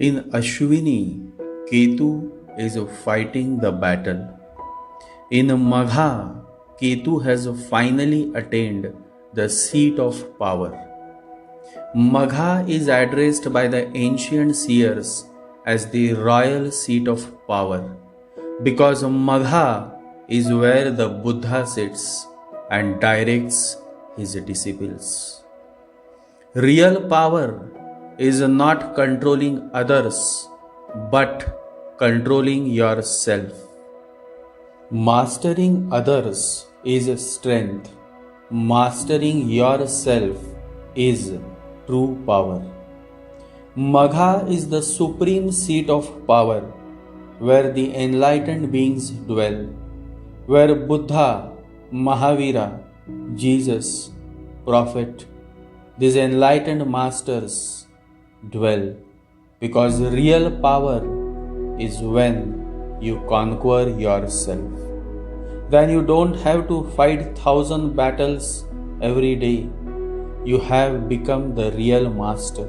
In Ashwini, Ketu is fighting the battle. In Magha, Ketu has finally attained the seat of power. Magha is addressed by the ancient seers as the royal seat of power because Magha is where the Buddha sits and directs his disciples. Real power is not controlling others but controlling yourself. Mastering others is strength. Mastering yourself is true power. Magha is the supreme seat of power where the enlightened beings dwell, where Buddha, Mahavira, Jesus, Prophet, these enlightened masters dwell, because real power is when you conquer yourself. Then you don't have to fight 1,000 battles every day. You have become the real master,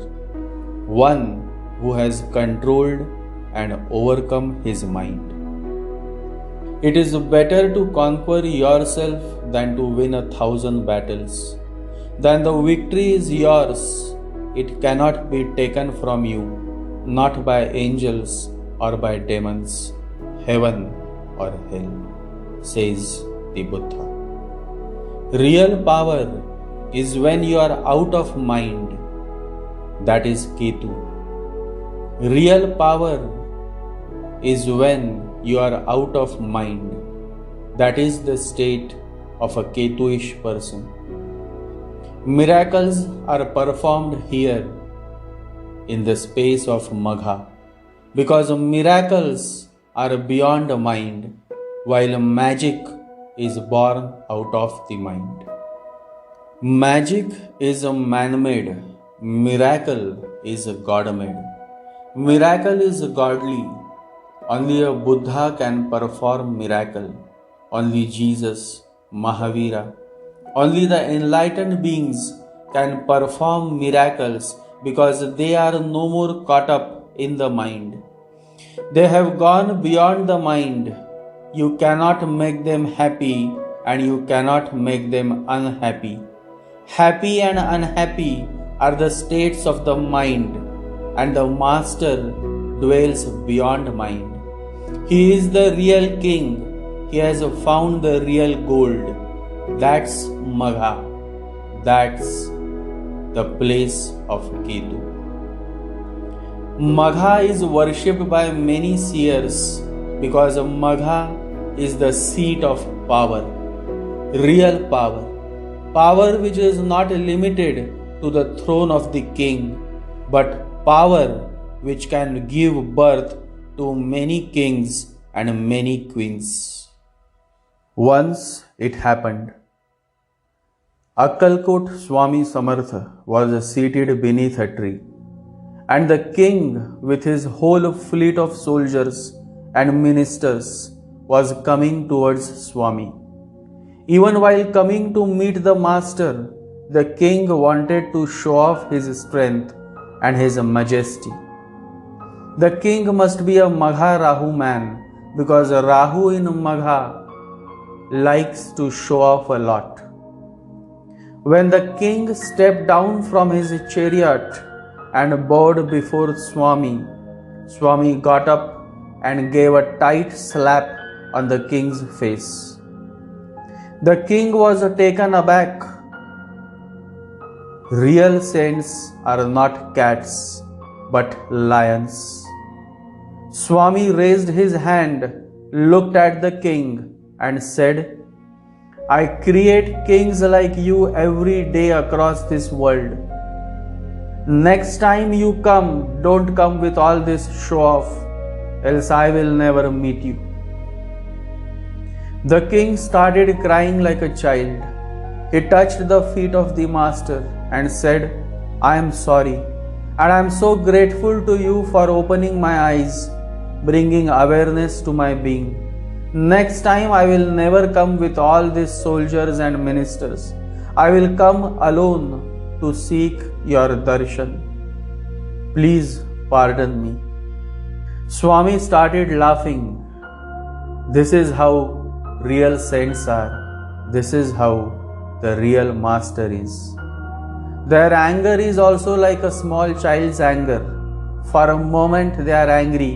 one who has controlled and overcome his mind. It is better to conquer yourself than to win 1,000 battles. Then the victory is yours. It cannot be taken from you, not by angels or by demons, heaven or hell, says the Buddha. Real power is when you are out of mind, that is Ketu. Real power is when you are out of mind, that is the state of a Ketuish person. Miracles are performed here in the space of Magha because miracles are beyond mind, while magic is born out of the mind. Magic is man-made, miracle is God-made. Miracle is godly. Only a Buddha can perform miracle. Only Jesus, Mahavira, only the enlightened beings can perform miracles because they are no more caught up in the mind. They have gone beyond the mind. You cannot make them happy and you cannot make them unhappy. Happy and unhappy are the states of the mind, and the master dwells beyond mind. He is the real king. He has found the real gold. That's Magha. That's the place of Ketu. Magha is worshipped by many seers because Magha is the seat of power, real power. Power which is not limited to the throne of the king, but power which can give birth to many kings and many queens. Once it happened. Akkalkot Swami Samartha was seated beneath a tree, and the king with his whole fleet of soldiers and ministers was coming towards Swami. Even while coming to meet the master, the king wanted to show off his strength and his majesty. The king must be a Magha Rahu man because Rahu in Magha likes to show off a lot. When the king stepped down from his chariot and bowed before Swami, Swami got up and gave a tight slap on the king's face. The king was taken aback. Real saints are not cats but lions. Swami raised his hand, looked at the king and said, I create kings like you every day across this world. Next time you come, don't come with all this show off, else I will never meet you. The king started crying like a child. He touched the feet of the master and said, I am sorry, and I am so grateful to you for opening my eyes, bringing awareness to my being. Next time I will never come with all these soldiers and ministers. I will come alone to seek your darshan. Please pardon me." Swami started laughing. This is how real saints are. This is how the real master is. Their anger is also like a small child's anger. For a moment they are angry,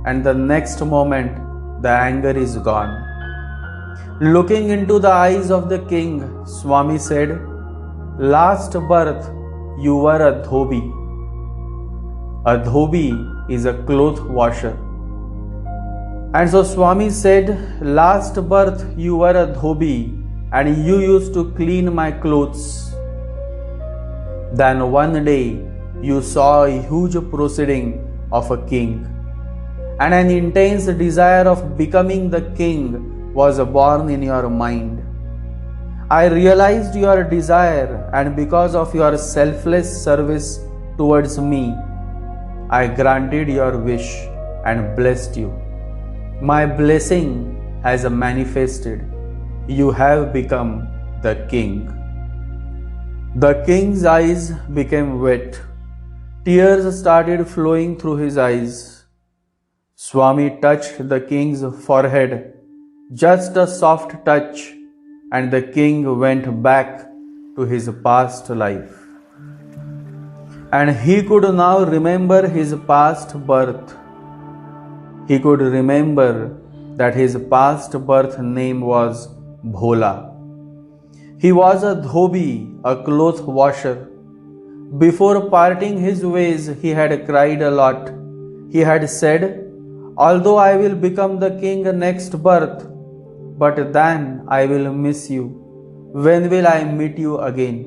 and the next moment the anger is gone. Looking into the eyes of the king, Swami said, "Last birth you were a dhobi." A dhobi is a cloth washer. And so Swami said, "Last birth you were a dhobi and you used to clean my clothes. Then one day you saw a huge proceeding of a king, and an intense desire of becoming the king was born in your mind. I realized your desire, and because of your selfless service towards me, I granted your wish and blessed you. My blessing has manifested. You have become the king." The king's eyes became wet. Tears started flowing through his eyes. Swami touched the king's forehead, just a soft touch, and the king went back to his past life. And he could now remember his past birth. He could remember that his past birth name was Bhola. He was a dhobi, a cloth washer. Before parting his ways, he had cried a lot. He had said, "Although I will become the king next birth, but then I will miss you. When will I meet you again?"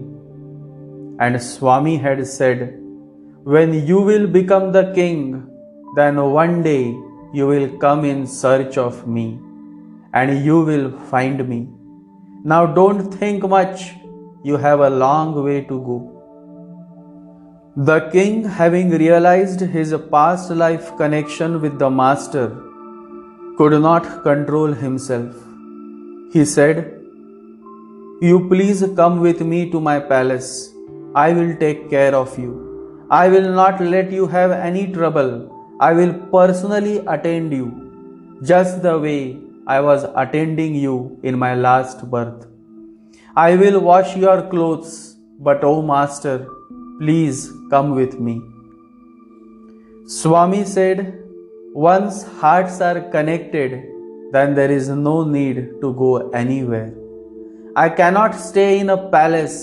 And Swami had said, "When you will become the king, then one day you will come in search of me, and you will find me. Now don't think much, you have a long way to go." The king, having realized his past life connection with the master, could not control himself. He said, "You please come with me to my palace. I will take care of you. I will not let you have any trouble. I will personally attend you, just the way I was attending you in my last birth. I will wash your clothes, but oh master, please come with me." Swami said, "Once hearts are connected, then there is no need to go anywhere. I cannot stay in a palace.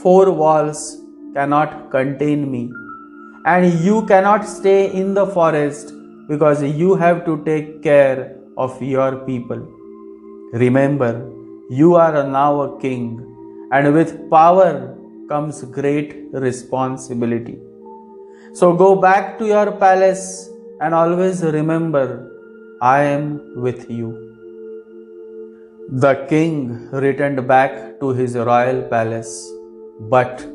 4 walls cannot contain me. And you cannot stay in the forest because you have to take care of your people. Remember, you are now a king, and with power comes great responsibility. So go back to your palace and always remember, I am with you." The king returned back to his royal palace, but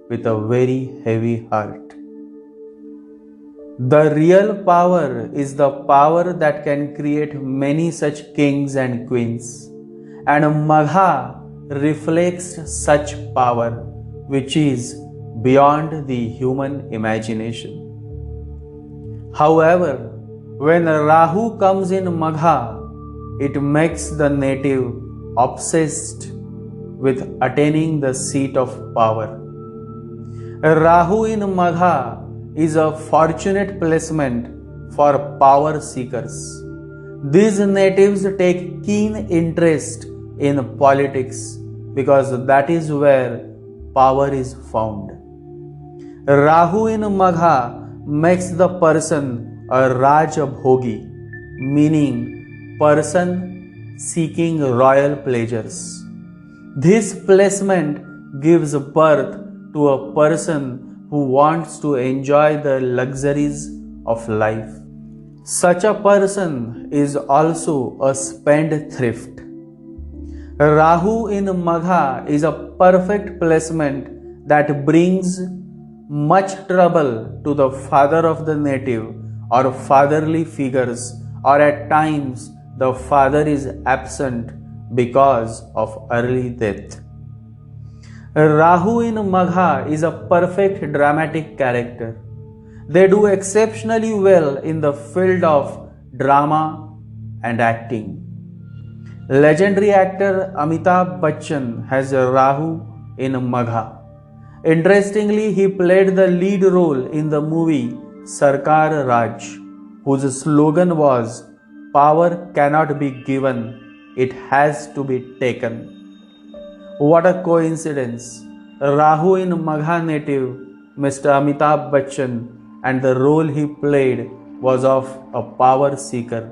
with a very heavy heart. The real power is the power that can create many such kings and queens, and Magha reflects such power which is beyond the human imagination. However, when Rahu comes in Magha, it makes the native obsessed with attaining the seat of power. Rahu in Magha is a fortunate placement for power seekers. These natives take keen interest in politics because that is where power is found. Rahu in Magha makes the person a Rajabhogi, meaning person seeking royal pleasures. This placement gives birth to a person who wants to enjoy the luxuries of life. Such a person is also a spendthrift. Rahu in Magha is a perfect placement that brings much trouble to the father of the native or fatherly figures, or at times the father is absent because of early death. Rahu in Magha is a perfect dramatic character. They do exceptionally well in the field of drama and acting. Legendary actor Amitabh Bachchan has a Rahu in Magha. Interestingly, he played the lead role in the movie Sarkar Raj, whose slogan was, "Power cannot be given, it has to be taken." What a coincidence! Rahu in Magha native, Mr. Amitabh Bachchan, and the role he played was of a power seeker.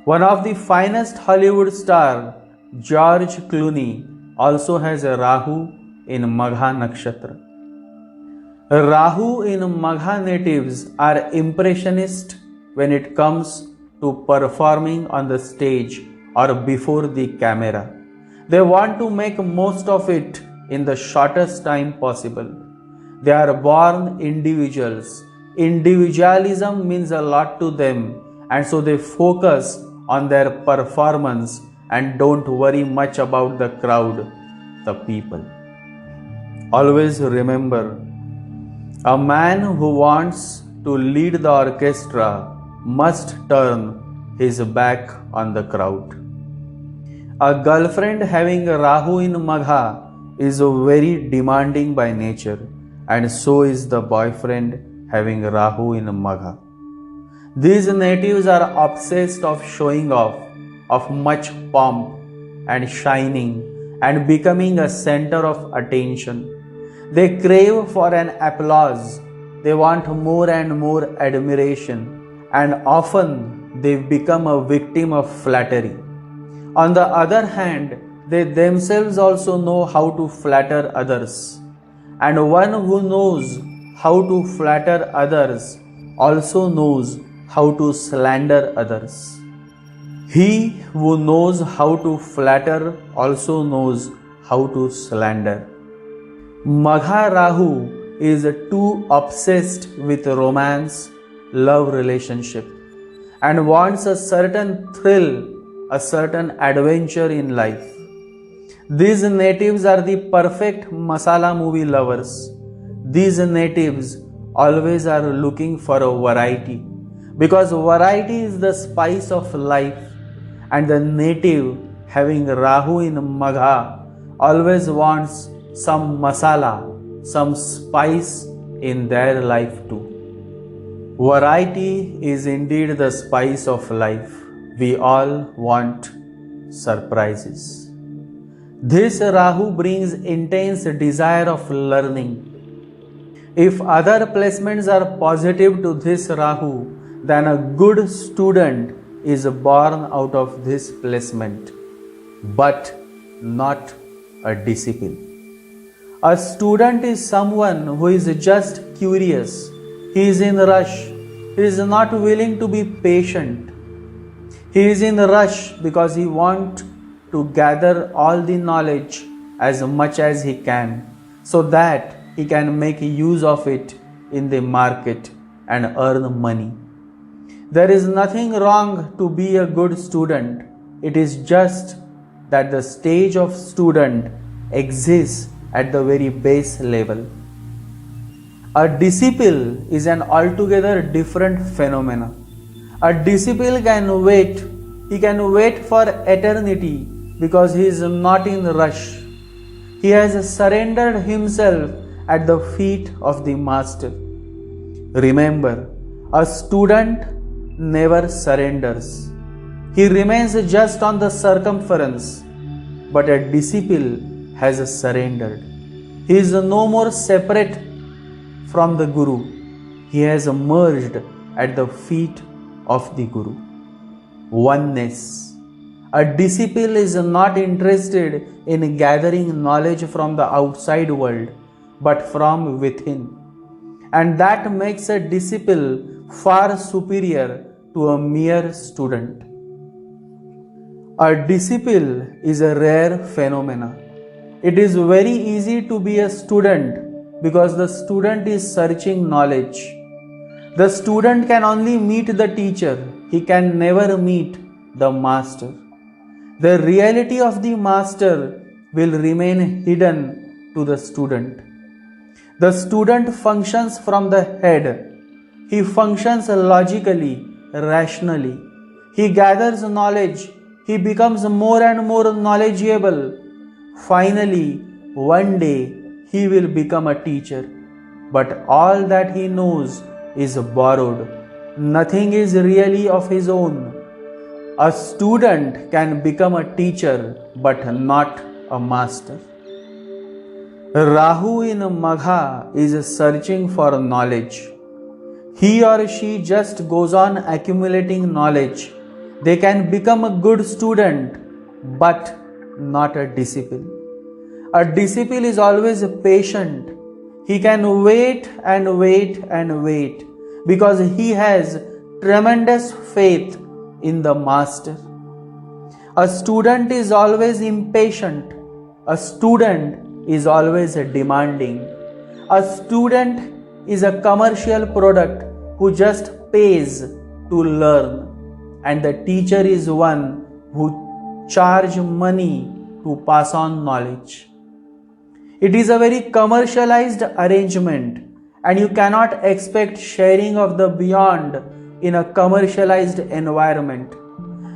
One of the finest Hollywood star, George Clooney, also has a Rahu in Magha Nakshatra. Rahu in Magha natives are impressionist when it comes to performing on the stage or before the camera. They want to make most of it in the shortest time possible. They are born individuals. Individualism means a lot to them, and so they focus on their performance and don't worry much about the crowd, the people. Always remember, a man who wants to lead the orchestra must turn his back on the crowd. A girlfriend having Rahu in Magha is very demanding by nature, and so is the boyfriend having Rahu in Magha. These natives are obsessed of showing off, of much pomp and shining, and becoming a center of attention. They crave for an applause. They want more and more admiration, and often they become a victim of flattery. On the other hand, they themselves also know how to flatter others. And one who knows how to flatter others also knows how to slander others. He who knows how to flatter also knows how to slander. Magha Rahu is too obsessed with romance, love relationship, and wants a certain thrill, a certain adventure in life. These natives are the perfect masala movie lovers. These natives always are looking for a variety, because variety is the spice of life, and the native having Rahu in Magha always wants some masala, some spice in their life too. Variety is indeed the spice of life. We all want surprises. This Rahu brings intense desire of learning. If other placements are positive to this Rahu, then a good student is born out of this placement, but not a disciple. A student is someone who is just curious. He is in rush. He is not willing to be patient. He is in rush because he wants to gather all the knowledge as much as he can, so that he can make use of it in the market and earn money. There is nothing wrong to be a good student. It is just that the stage of student exists at the very base level. A disciple is an altogether different phenomena. A disciple can wait. He can wait for eternity because he is not in rush. He has surrendered himself at the feet of the master. Remember, a student never surrenders. He remains just on the circumference, but a disciple has surrendered. He is no more separate from the Guru. He has merged at the feet of the Guru. Oneness. A disciple is not interested in gathering knowledge from the outside world, but from within. And that makes a disciple far superior to a mere student. A disciple is a rare phenomenon. It is very easy to be a student because the student is searching knowledge. The student can only meet the teacher. He can never meet the master. The reality of the master will remain hidden to the student. The student functions from the head He functions logically, rationally. He gathers knowledge. He becomes more and more knowledgeable. Finally, one day, he will become a teacher. But all that he knows is borrowed. Nothing is really of his own. A student can become a teacher, but not a master. Rahu in Magha is searching for knowledge. He or she just goes on accumulating knowledge. They can become a good student, but not a disciple. A disciple is always patient. He can wait and wait and wait because he has tremendous faith in the master. A student is always impatient. A student is always demanding. A student is a commercial product who just pays to learn, and the teacher is one who charges money to pass on knowledge. It is a very commercialized arrangement, and you cannot expect sharing of the beyond in a commercialized environment.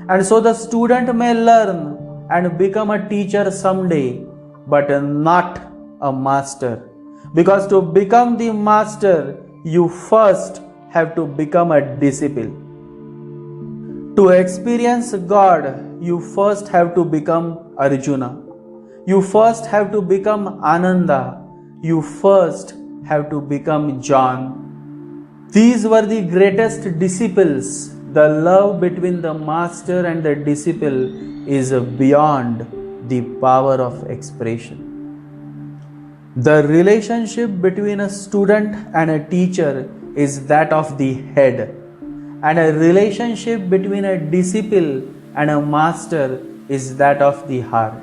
And so the student may learn and become a teacher someday, but not a master. Because to become the master, you first have to become a disciple. To experience God, you first have to become Arjuna. You first have to become Ananda. You first have to become John. These were the greatest disciples. The love between the master and the disciple is beyond the power of expression. The relationship between a student and a teacher is that of the head, and a relationship between a disciple and a master is that of the heart.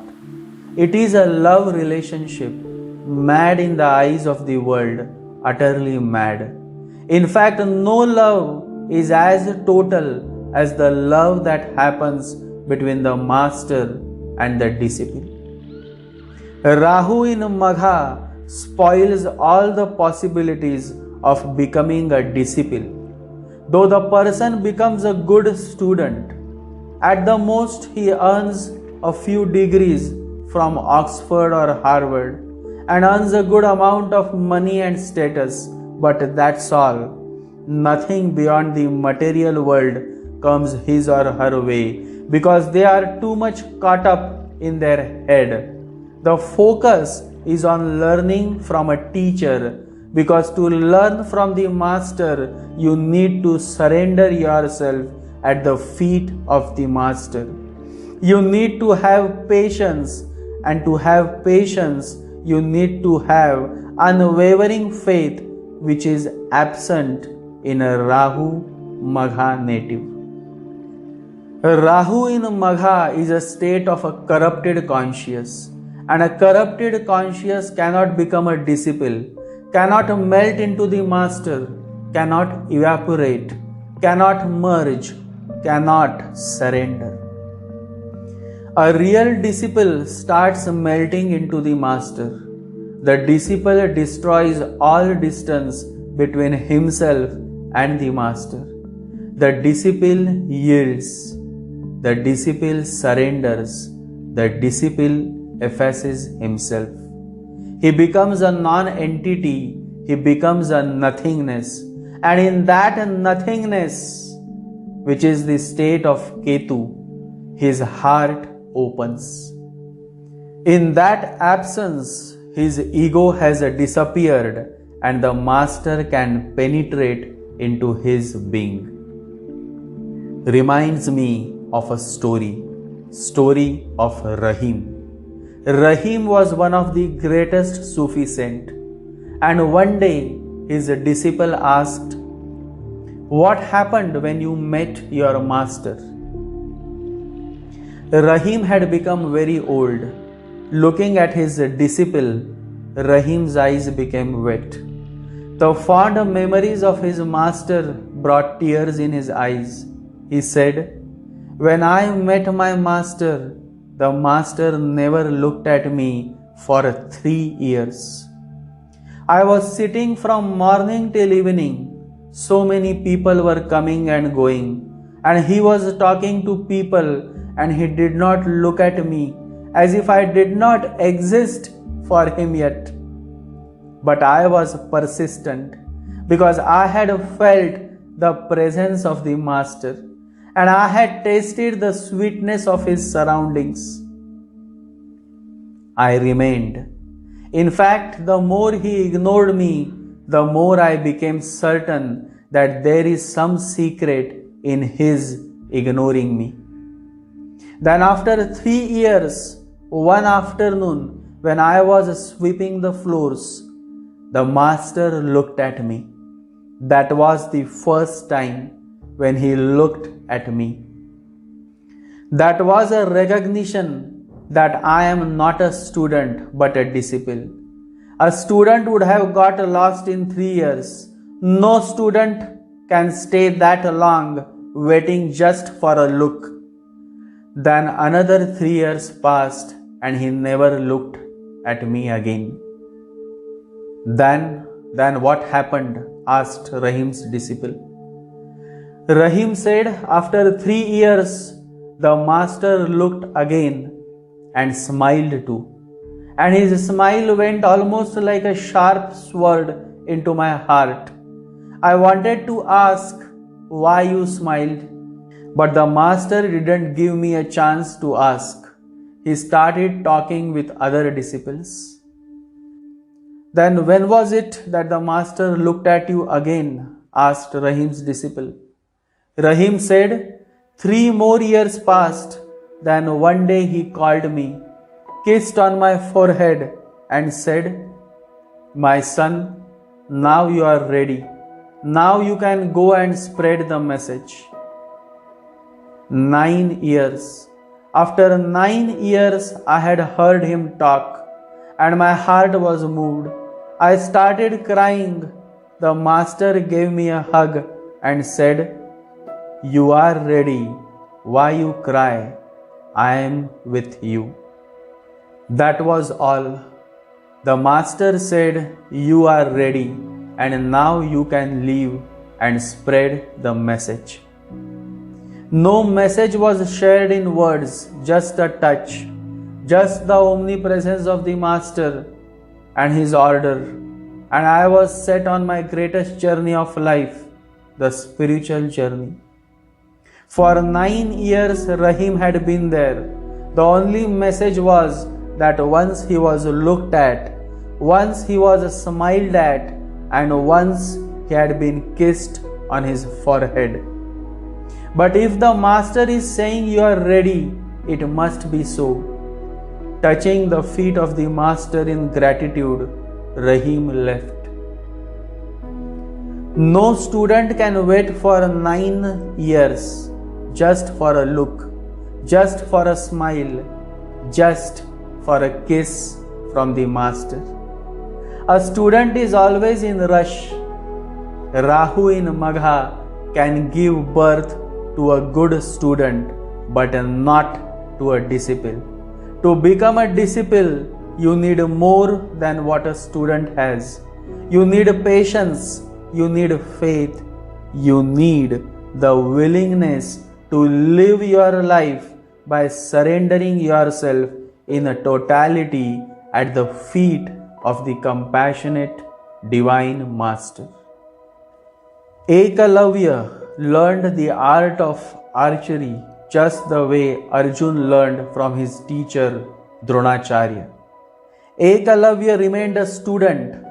It is a love relationship, mad in the eyes of the world, utterly mad. In fact, no love is as total as the love that happens between the master and the disciple. Rahu in Magha spoils all the possibilities of becoming a disciple. Though the person becomes a good student, at the most he earns a few degrees from Oxford or Harvard and earns a good amount of money and status, but that's all. Nothing beyond the material world comes his or her way because they are too much caught up in their head. The focus is on learning from a teacher, because to learn from the master, you need to surrender yourself at the feet of the master. You need to have patience, and to have patience, you need to have unwavering faith, which is absent in a Rahu Magha native. Rahu in Magha is a state of a corrupted conscience, and a corrupted conscience cannot become a disciple, cannot melt into the master, cannot evaporate, cannot merge, cannot surrender. A real disciple starts melting into the master. The disciple destroys all distance between himself and the master. The disciple yields. The disciple surrenders. The disciple effaces himself. He becomes a non-entity. He becomes a nothingness. And in that nothingness, which is the state of Ketu, his heart opens. In that absence, his ego has disappeared and the master can penetrate into his being. Reminds me of a story of Rahim. Rahim was one of the greatest Sufi saint, and one day his disciple asked, "What happened when you met your master?" Rahim had become very old. Looking at his disciple, Rahim's eyes became wet. The fond memories of his master brought tears in his eyes. He said, "When I met my master, the master never looked at me for 3 years. I was sitting from morning till evening, So many people were coming and going, and he was talking to people, and he did not look at me as if I did not exist for him yet. But I was persistent because I had felt the presence of the Master, and I had tasted the sweetness of his surroundings. I remained. In fact, the more he ignored me, the more I became certain that there is some secret in his ignoring me. Then after 3 years, one afternoon when I was sweeping the floors, the Master looked at me. That was the first time when he looked at me. That was a recognition that I am not a student but a disciple. A student would have got lost in 3 years. No student can stay that long waiting just for a look. Then another 3 years passed and he never looked at me again. Then what happened? Asked Rahim's disciple. Rahim said, after 3 years, the Master looked again and smiled too. And his smile went almost like a sharp sword into my heart. I wanted to ask why you smiled, but the Master didn't give me a chance to ask. He started talking with other disciples. Then when was it that the Master looked at you again? Asked Rahim's disciple. Rahim said, 3 more years passed. Then one day he called me, kissed on my forehead and said, my son, now you are ready. Now you can go and spread the message. 9 years. After 9 years, I had heard him talk, and my heart was moved. I started crying. The Master gave me a hug and said, you are ready. Why you cry? I am with you. That was all. The Master said, you are ready, and now you can leave and spread the message. No message was shared in words, just a touch, just the omnipresence of the Master and his order. And I was set on my greatest journey of life, the spiritual journey. For 9 years, Rahim had been there. The only message was that once he was looked at, once he was smiled at, and once he had been kissed on his forehead. But if the Master is saying you are ready, it must be so. Touching the feet of the Master in gratitude, Rahim left. No student can wait for 9 years just for a look, just for a smile, just for a kiss from the Master. A student is always in rush. Rahu in Magha can give birth to a good student, but not to a disciple. To become a disciple, you need more than what a student has. You need patience, you need faith, you need the willingness to live your life by surrendering yourself in a totality at the feet of the compassionate Divine Master. Ekalavya learned the art of archery just the way Arjun learned from his teacher Dronacharya. Ekalavya remained a student.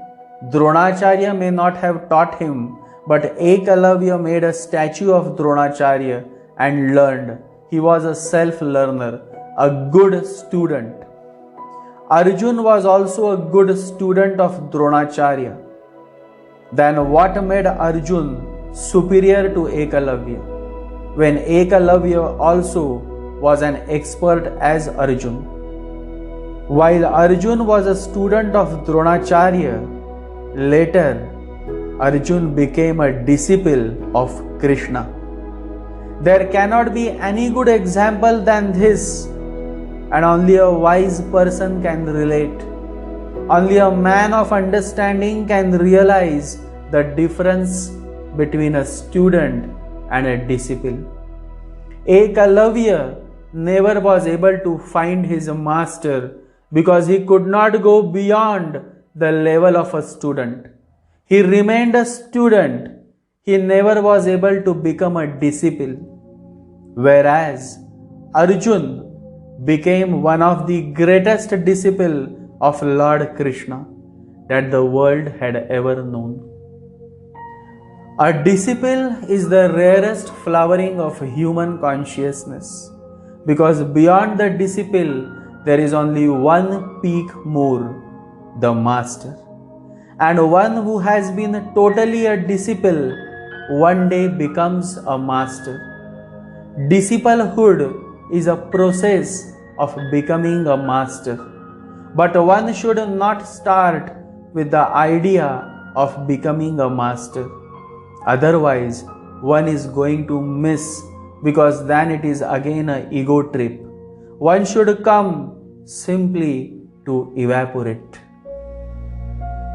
Dronacharya may not have taught him, but Ekalavya made a statue of Dronacharya and learned. He was a self-learner, a good student. Arjun was also a good student of Dronacharya. Then what made Arjun superior to Ekalavya? When Ekalavya also was an expert as Arjun. While Arjun was a student of Dronacharya, later Arjun became a disciple of Krishna. There cannot be any good example than this, and only a wise person can relate. Only a man of understanding can realize the difference between a student and a disciple. Ekalavya never was able to find his master because he could not go beyond the level of a student. He remained a student. He never was able to become a disciple. Whereas Arjun became one of the greatest disciples of Lord Krishna that the world had ever known. A disciple is the rarest flowering of human consciousness, because beyond the disciple there is only one peak more, the master. And one who has been totally a disciple one day becomes a master. Disciplehood is a process of becoming a master, but one should not start with the idea of becoming a master. Otherwise, one is going to miss, because then it is again an ego trip. One should come simply to evaporate.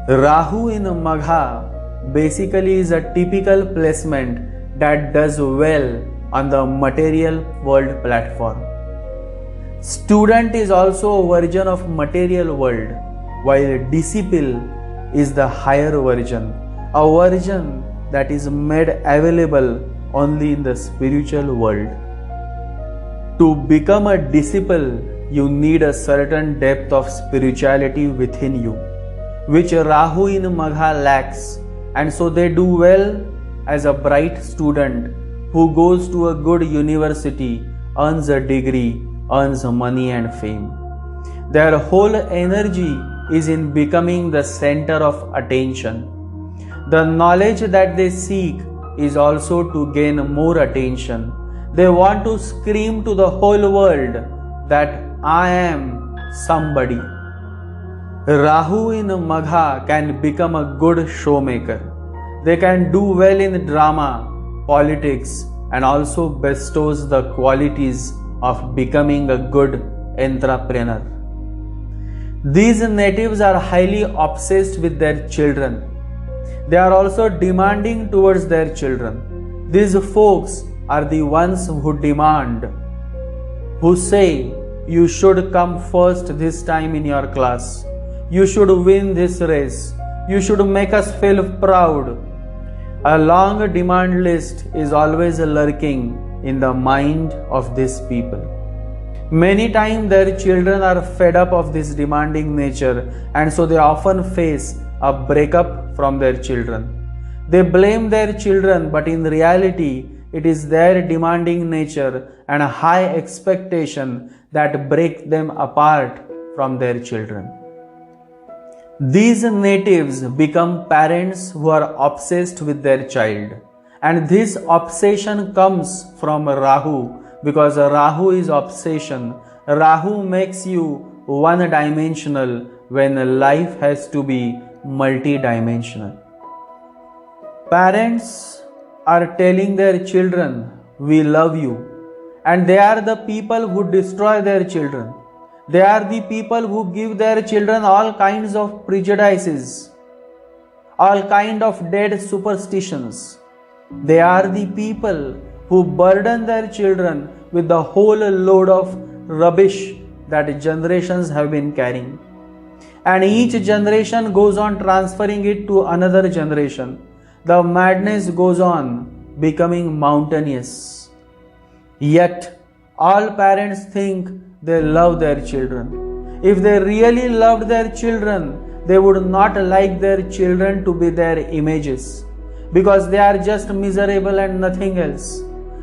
Rahu in Magha basically is a typical placement that does well on the material world platform. Student is also a version of material world, while disciple is the higher version, a version that is made available only in the spiritual world. To become a disciple, you need a certain depth of spirituality within you, which Rahu in Magha lacks, and so they do well as a bright student who goes to a good university, earns a degree, earns money and fame. Their whole energy is in becoming the center of attention. The knowledge that they seek is also to gain more attention. They want to scream to the whole world that I am somebody. Rahu in Magha can become a good showmaker. They can do well in drama, politics, and also bestows the qualities of becoming a good entrepreneur. These natives are highly obsessed with their children. They are also demanding towards their children. These folks are the ones who demand, who say, you should come first this time in your class. You should win this race. You should make us feel proud. A long demand list is always lurking in the mind of these people. Many times their children are fed up of this demanding nature, and so they often face a breakup from their children. They blame their children, but in reality, it is their demanding nature and a high expectation that break them apart from their children. These natives become parents who are obsessed with their child, and this obsession comes from Rahu, because Rahu is obsession. Rahu makes you one-dimensional when life has to be multi-dimensional. Parents are telling their children, we love you, and they are the people who destroy their children. They are the people who give their children all kinds of prejudices, all kinds of dead superstitions. They are the people who burden their children with the whole load of rubbish that generations have been carrying. And each generation goes on transferring it to another generation. The madness goes on, becoming mountainous. Yet, all parents think they love their children. If they really loved their children, they would not like their children to be their images, because they are just miserable and nothing else.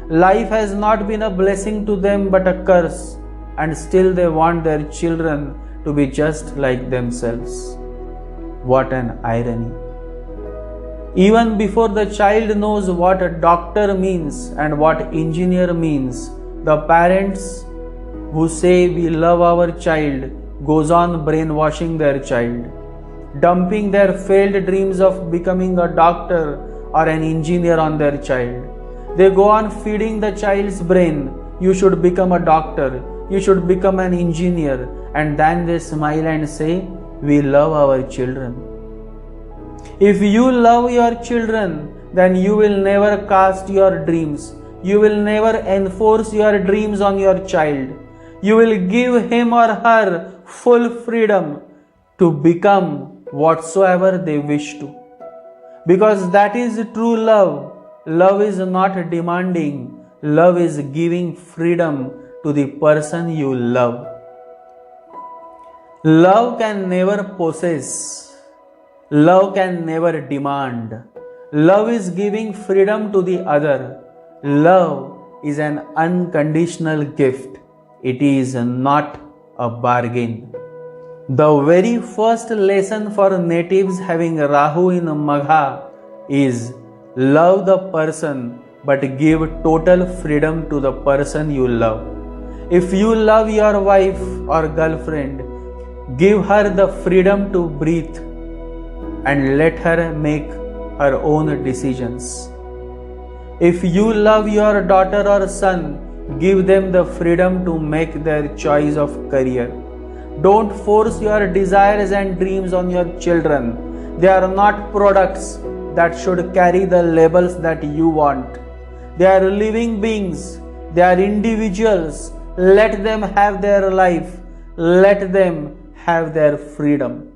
Life has not been a blessing to them but a curse, and still they want their children to be just like themselves. What an irony. Even before the child knows what a doctor means and what engineer means, the parents who say we love our child goes on brainwashing their child, dumping their failed dreams of becoming a doctor or an engineer on their child. They go on feeding the child's brain, you should become a doctor, you should become an engineer, and then they smile and say, we love our children. If you love your children, then you will never cast your dreams. You will never enforce your dreams on your child. You will give him or her full freedom to become whatsoever they wish to. Because that is true love. Love is not demanding. Love is giving freedom to the person you love. Love can never possess. Love can never demand. Love is giving freedom to the other. Love is an unconditional gift. It is not a bargain. The very first lesson for natives having Rahu in Magha is love the person but give total freedom to the person you love. If you love your wife or girlfriend, give her the freedom to breathe and let her make her own decisions. If you love your daughter or son, give them the freedom to make their choice of career. Don't force your desires and dreams on your children. They are not products that should carry the labels that you want. They are living beings. They are individuals. Let them have their life. Let them have their freedom.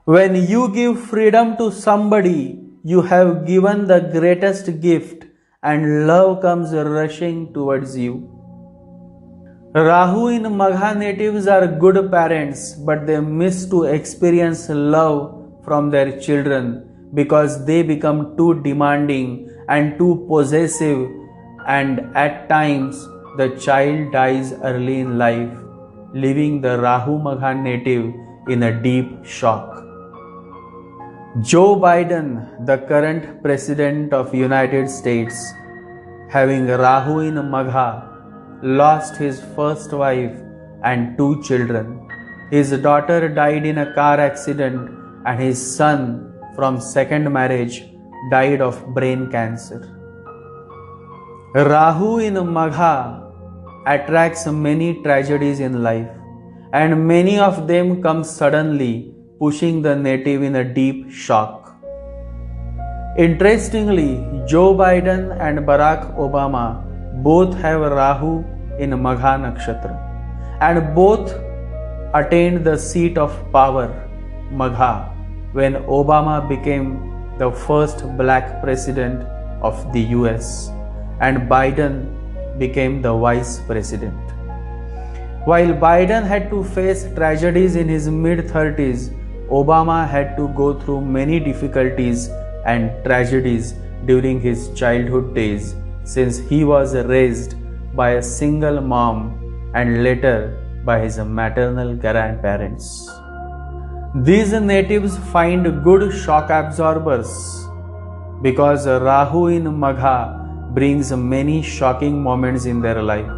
When you give freedom to somebody, you have given the greatest gift, and love comes rushing towards you. Rahu in Magha natives are good parents, but they miss to experience love from their children because they become too demanding and too possessive, and at times the child dies early in life, leaving the Rahu Magha native in a deep shock. Joe Biden, the current president of United States, having Rahu in Magha, lost his first wife and 2 children. His daughter died in a car accident and his son from second marriage died of brain cancer. Rahu in Magha attracts many tragedies in life, and many of them come suddenly, pushing the native in a deep shock. Interestingly, Joe Biden and Barack Obama both have Rahu in Magha Nakshatra, and both attained the seat of power, Magha, when Obama became the first black president of the US and Biden became the vice president. While Biden had to face tragedies in his mid-30s, Obama had to go through many difficulties and tragedies during his childhood days, since he was raised by a single mom and later by his maternal grandparents. These natives find good shock absorbers because Rahu in Magha brings many shocking moments in their life.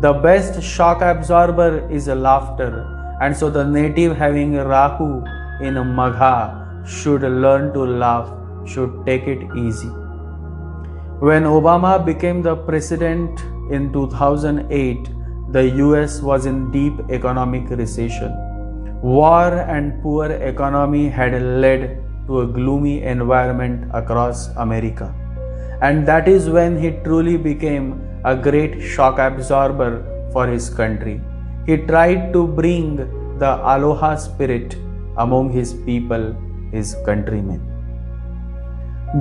The best shock absorber is laughter, and so the native having Rahu in Magha should learn to laugh, should take it easy. When Obama became the president in 2008, the US was in deep economic recession. War and poor economy had led to a gloomy environment across America. And that is when he truly became a great shock absorber for his country. He tried to bring the aloha spirit among his people, his countrymen.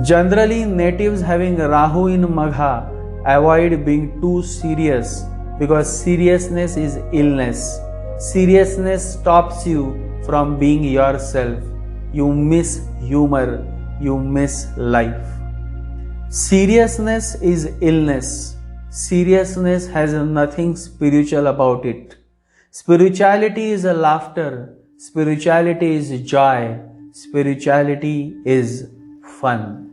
Generally, natives having Rahu in Magha avoid being too serious because seriousness is illness. Seriousness stops you from being yourself. You miss humor, you miss life. Seriousness is illness. Seriousness has nothing spiritual about it. Spirituality is a laughter. Spirituality is joy. Spirituality is fun.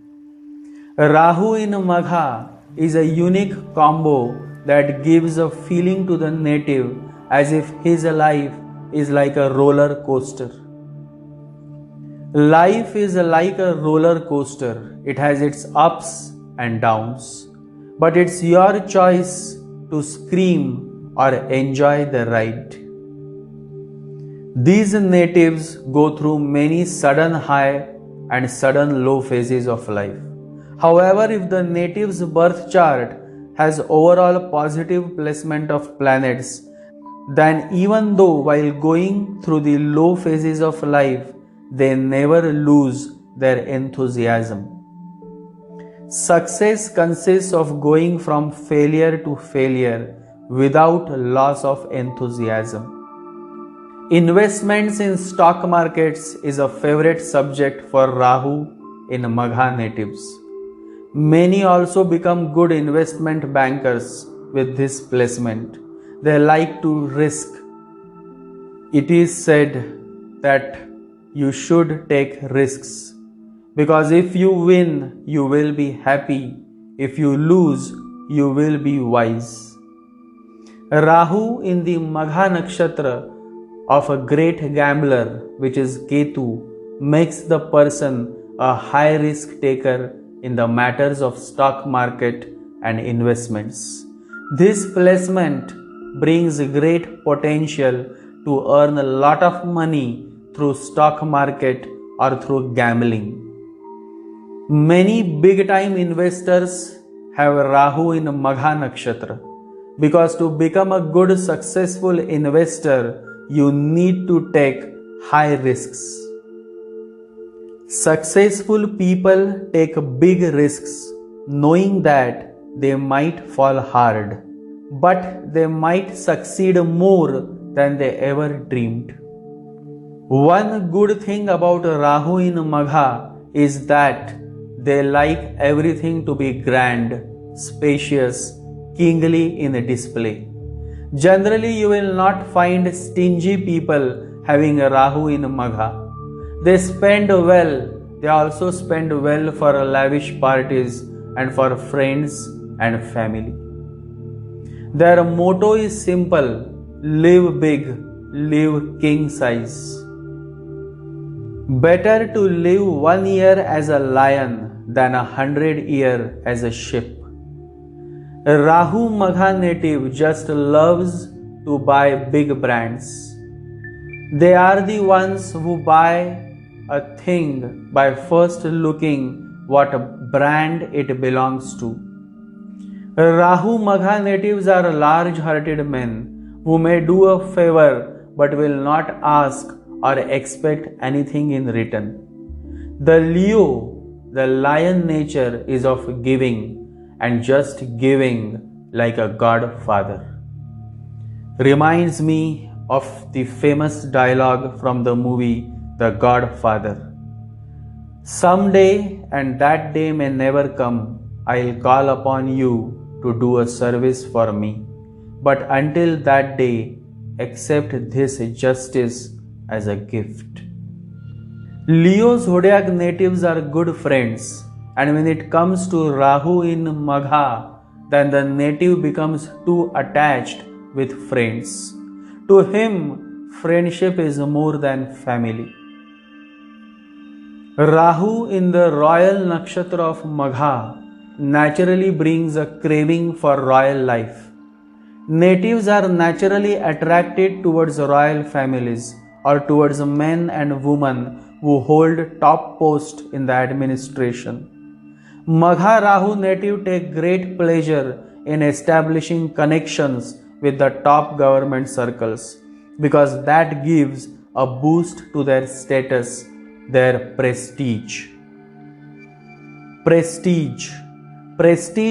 Rahu in Magha is a unique combo that gives a feeling to the native as if his life is like a roller coaster. Life is like a roller coaster. It has its ups and downs, but it's your choice to scream or enjoy the ride. These natives go through many sudden high and sudden low phases of life. However, if the native's birth chart has overall positive placement of planets, then even though while going through the low phases of life, they never lose their enthusiasm. Success consists of going from failure to failure without loss of enthusiasm. Investments in stock markets is a favorite subject for Rahu in Magha natives. Many also become good investment bankers with this placement. They like to risk. It is said that you should take risks, because if you win, you will be happy. If you lose, you will be wise. Rahu in the Magha Nakshatra of a great gambler, which is Ketu, makes the person a high risk taker in the matters of stock market and investments. This placement brings great potential to earn a lot of money through stock market or through gambling. Many big time investors have Rahu in Magha Nakshatra, because to become a good successful investor, you need to take high risks. Successful people take big risks, knowing that they might fall hard, but they might succeed more than they ever dreamed. One good thing about Rahu in Magha is that they like everything to be grand, spacious, kingly in display. Generally, you will not find stingy people having a Rahu in Magha. They spend well. They also spend well for lavish parties and for friends and family. Their motto is simple: live big, live king size. Better to live 1 year as a lion than 100 years as a sheep. Rahu Magha native just loves to buy big brands. They are the ones who buy a thing by first looking what brand it belongs to. Rahu Magha natives are large-hearted men who may do a favor but will not ask or expect anything in return. The Leo, the lion nature, is of giving and just giving like a godfather. Reminds me of the famous dialogue from the movie The Godfather. Someday, and that day may never come, I'll call upon you to do a service for me. But until that day, accept this justice as a gift. Leo's zodiac natives are good friends, and when it comes to Rahu in Magha, then the native becomes too attached with friends. To him, friendship is more than family. Rahu in the royal nakshatra of Magha naturally brings a craving for royal life. Natives are naturally attracted towards royal families or towards men and women who hold top posts in the administration. Magha Rahu native take great pleasure in establishing connections with the top government circles, because that gives a boost to their status, their prestige. Prestige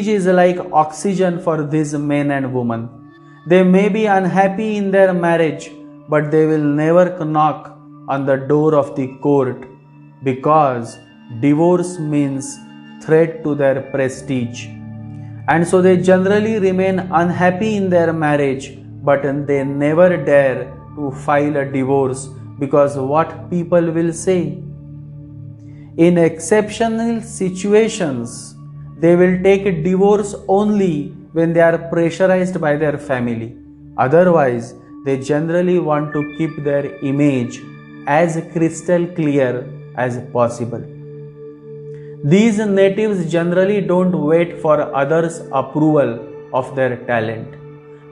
is like oxygen for these men and women. They may be unhappy in their marriage, but they will never knock on the door of the court, because divorce means threat to their prestige. And so they generally remain unhappy in their marriage, but they never dare to file a divorce, because what people will say. In exceptional situations, they will take a divorce only when they are pressurized by their family. Otherwise, they generally want to keep their image as crystal clear as possible. These natives generally don't wait for others' approval of their talent.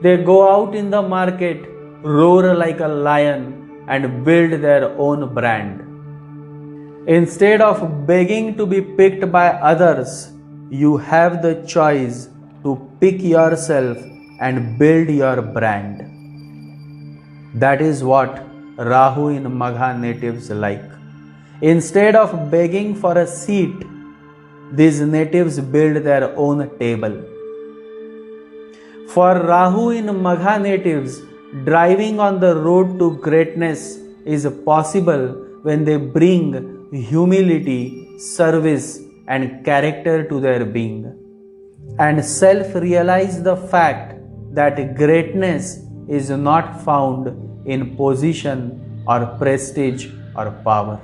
They go out in the market, roar like a lion, and build their own brand. Instead of begging to be picked by others, you have the choice to pick yourself and build your brand. That is what Rahu in Magha natives like. Instead of begging for a seat, these natives build their own table. For Rahu in Magha natives, driving on the road to greatness is possible when they bring humility, service, and character to their being, and self-realize the fact that greatness is not found in position or prestige or power.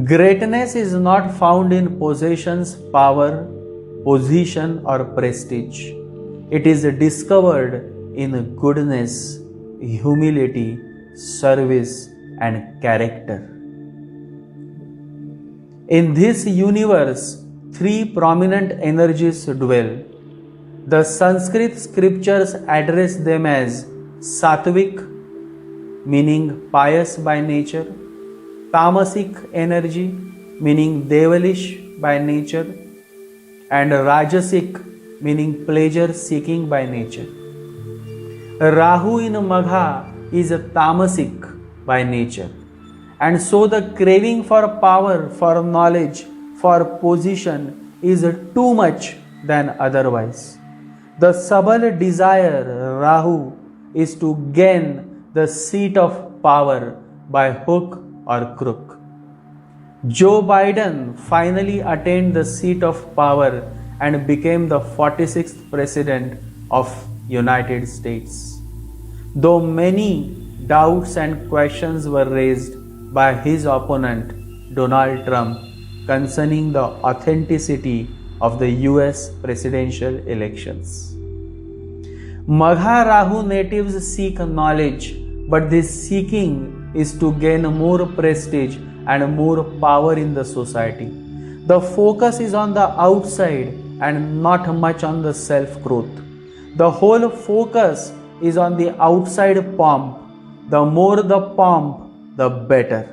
Greatness is not found in possessions, power, position, or prestige. It is discovered in goodness, humility, service, and character. In this universe, three prominent energies dwell. The Sanskrit scriptures address them as Sattvic, meaning pious by nature, Tamasic energy, meaning devilish by nature, and Rajasic, meaning pleasure seeking by nature. Rahu in Magha is a Tamasic by nature, and so the craving for power, for knowledge, for position is too much than otherwise. The subtle desire, Rahu, is to gain the seat of power by hook or crook. Joe Biden finally attained the seat of power and became the 46th president of United States. Though many doubts and questions were raised by his opponent Donald Trump concerning the authenticity of the US presidential elections. Magha Rahu natives seek knowledge, but this seeking is to gain more prestige and more power in the society. The focus is on the outside and not much on the self-growth. The whole focus is on the outside pomp. The more the pomp, the better.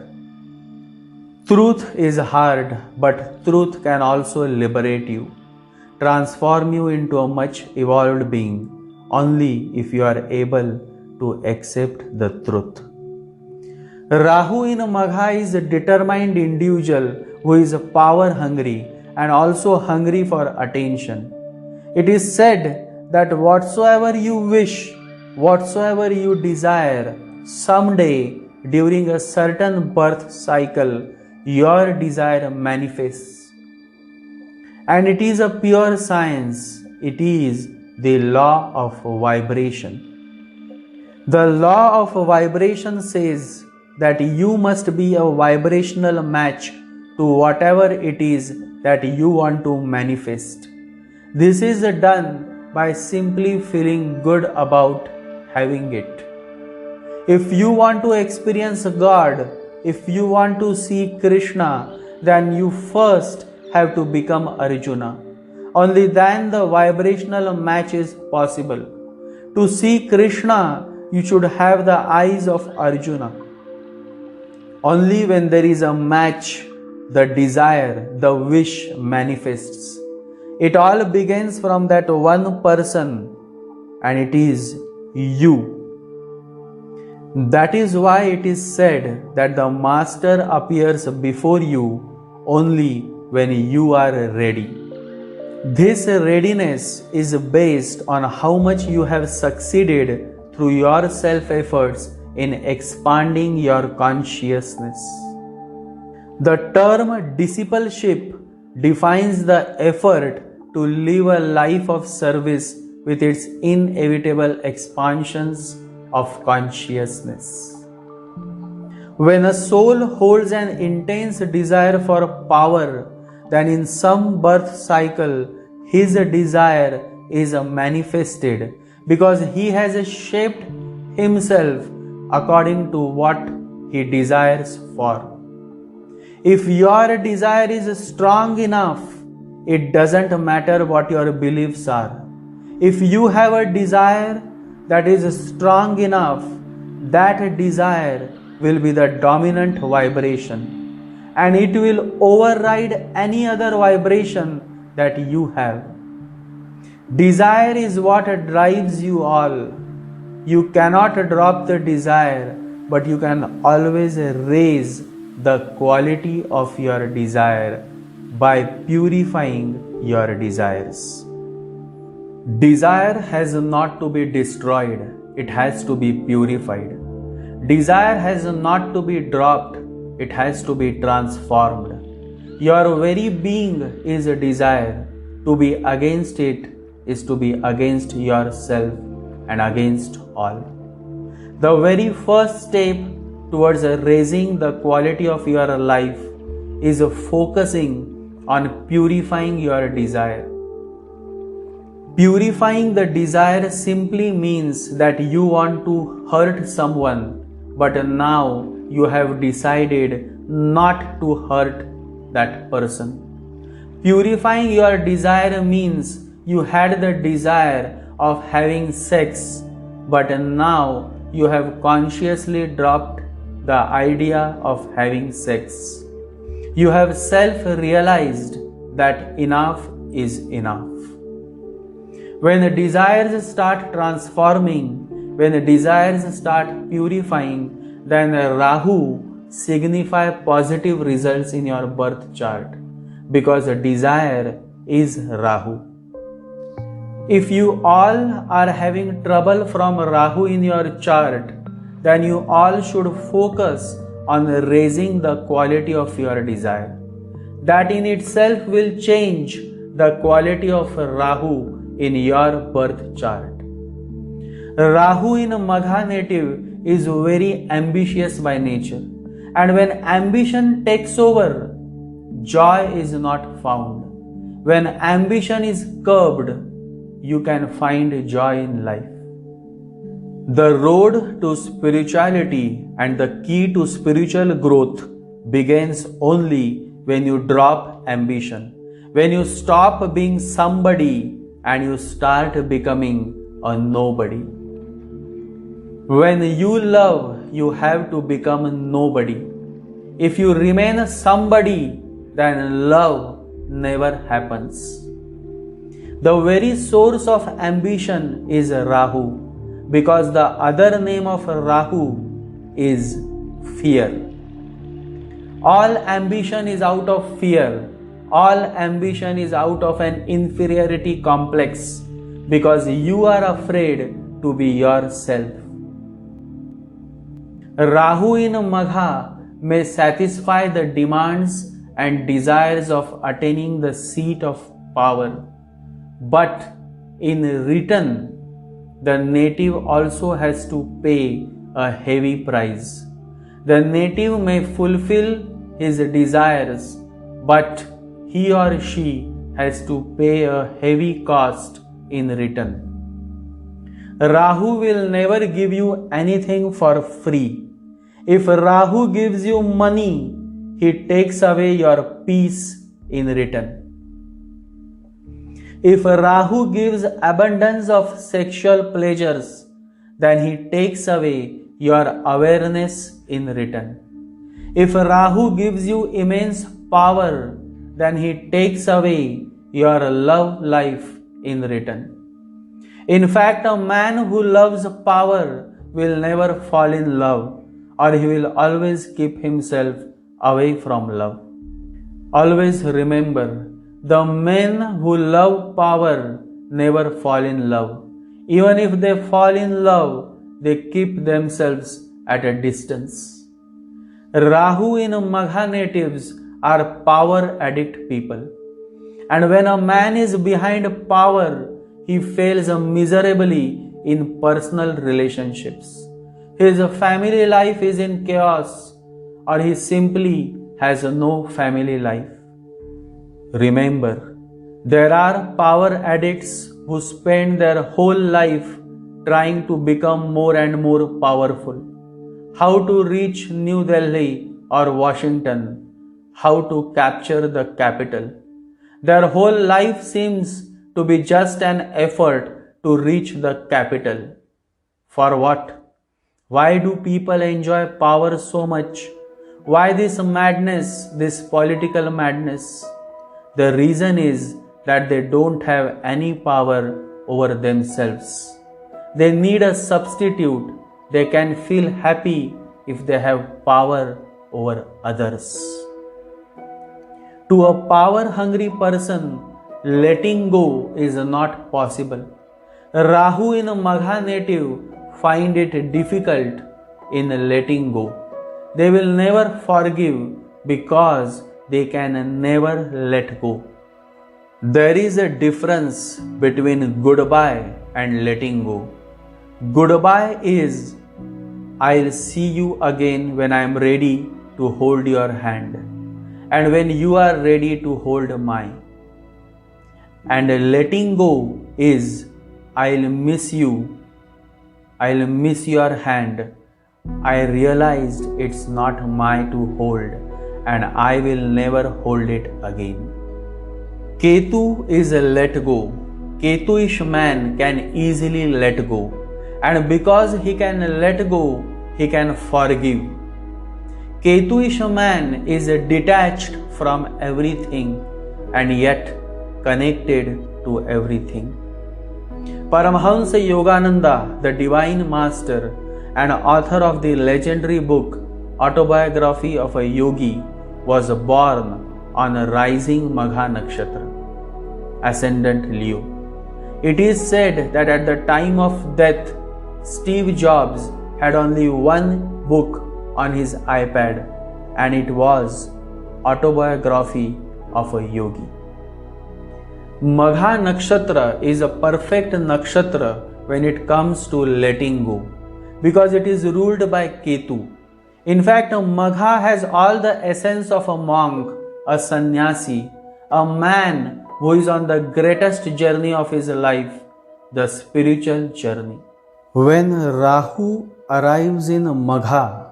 Truth is hard, but truth can also liberate you, transform you into a much evolved being, only if you are able to accept the truth. Rahu in Magha is a determined individual who is power hungry and also hungry for attention. It is said that whatsoever you wish, whatsoever you desire, someday during a certain birth cycle, your desire manifests. And it is a pure science. It is the law of vibration. The law of vibration says that you must be a vibrational match to whatever it is that you want to manifest. This is done by simply feeling good about having it. If you want to experience God, if you want to see Krishna, then you first have to become Arjuna. Only then the vibrational match is possible. To see Krishna, you should have the eyes of Arjuna. Only when there is a match, the desire, the wish manifests. It all begins from that one person, and it is you. That is why it is said that the master appears before you only when you are ready. This readiness is based on how much you have succeeded through your self-efforts in expanding your consciousness. The term discipleship defines the effort to live a life of service with its inevitable expansions of consciousness. When a soul holds an intense desire for power, then in some birth cycle his desire is manifested because he has shaped himself according to what he desires for. If your desire is strong enough, it doesn't matter what your beliefs are. If you have a desire that is strong enough, that desire will be the dominant vibration. and it will override any other vibration that you have. Desire is what drives you all. You cannot drop the desire, but you can always raise the quality of your desire by purifying your desires. Desire has not to be destroyed, it has to be purified. Desire has not to be dropped, it has to be transformed. Your very being is a desire. To be against it is to be against yourself and against all. The very first step towards raising the quality of your life is focusing on purifying your desire. Purifying the desire simply means that you want to hurt someone, but now you have decided not to hurt that person. Purifying your desire means you had the desire of having sex, but now you have consciously dropped the idea of having sex. You have self-realized that enough is enough. When the desires start transforming, when the desires start purifying, then Rahu signify positive results in your birth chart, because a desire is Rahu. If you all are having trouble from Rahu in your chart, then you all should focus on raising the quality of your desire. That in itself will change the quality of Rahu in your birth chart. Rahu in Magha native is very ambitious by nature, and when ambition takes over, joy is not found. When ambition is curbed, you can find joy in life. The road to spirituality and the key to spiritual growth begins only when you drop ambition, when you stop being somebody and you start becoming a nobody. When you love, you have to become a nobody. If you remain somebody, then love never happens. The very source of ambition is Rahu, because the other name of Rahu is fear. All ambition is out of fear. All ambition is out of an inferiority complex, because you are afraid to be yourself. Rahu in Magha may satisfy the demands and desires of attaining the seat of power, but in return, the native also has to pay a heavy price. The native may fulfill his desires, but he or she has to pay a heavy cost in return. Rahu will never give you anything for free. If Rahu gives you money, he takes away your peace in return. If Rahu gives abundance of sexual pleasures, then he takes away your awareness in return. If Rahu gives you immense power, then he takes away your love life in return. In fact, a man who loves power will never fall in love, or he will always keep himself away from love. Always remember, the men who love power never fall in love. Even if they fall in love, they keep themselves at a distance. Rahu in Magha natives are power addict people. And when a man is behind power, he fails miserably in personal relationships. His family life is in chaos, or he simply has no family life. Remember, there are power addicts who spend their whole life trying to become more and more powerful. How to reach New Delhi or Washington, how to capture the capital. Their whole life seems to be just an effort to reach the capital. For what? Why do people enjoy power so much? Why this madness, this political madness? The reason is that they don't have any power over themselves. They need a substitute. They can feel happy if they have power over others. To a power-hungry person, letting go is not possible. Rahu in a Magha native find it difficult in letting go. They will never forgive because they can never let go. There is a difference between goodbye and letting go. Goodbye is, I'll see you again when I am ready to hold your hand and when you are ready to hold mine. And letting go is, I'll miss you, I'll miss your hand. I realized it's not mine to hold and I will never hold it again. Ketu is a let go. Ketuish man can easily let go. And because he can let go, he can forgive. Ketuish man is detached from everything and yet connected to everything. Paramahansa Yogananda, the Divine Master and author of the legendary book Autobiography of a Yogi, was born on a rising Magha Nakshatra, ascendant Leo. It is said that at the time of death, Steve Jobs had only one book on his iPad, and it was Autobiography of a Yogi. Magha Nakshatra is a perfect nakshatra when it comes to letting go, because it is ruled by Ketu. In fact, Magha has all the essence of a monk, a sannyasi, a man who is on the greatest journey of his life, the spiritual journey. When Rahu arrives in Magha,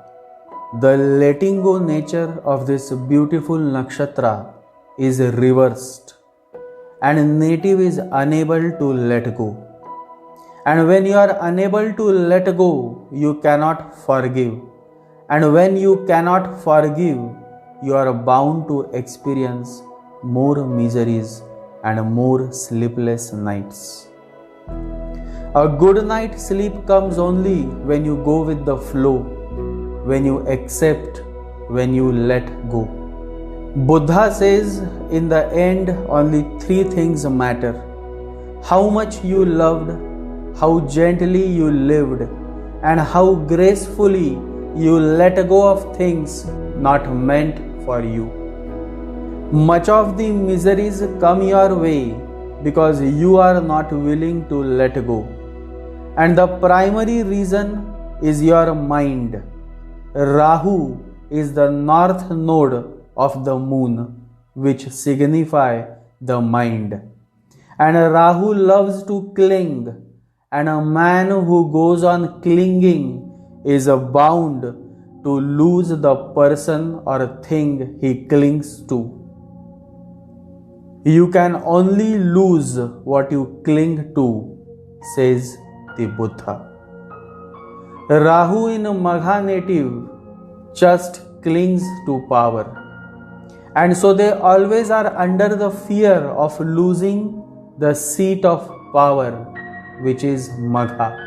the letting go nature of this beautiful nakshatra is reversed, and native is unable to let go. And when you are unable to let go, you cannot forgive. And when you cannot forgive, you are bound to experience more miseries and more sleepless nights. A good night's sleep comes only when you go with the flow, when you accept, when you let go. Buddha says, in the end, only three things matter: how much you loved, how gently you lived, and how gracefully you let go of things not meant for you. Much of the miseries come your way because you are not willing to let go. And the primary reason is your mind. Rahu is the north node of the moon, which signify the mind. And Rahu loves to cling, and a man who goes on clinging is bound to lose the person or thing he clings to. You can only lose what you cling to, says the Buddha. Rahu in Magha native just clings to power, and so they always are under the fear of losing the seat of power, which is Magha.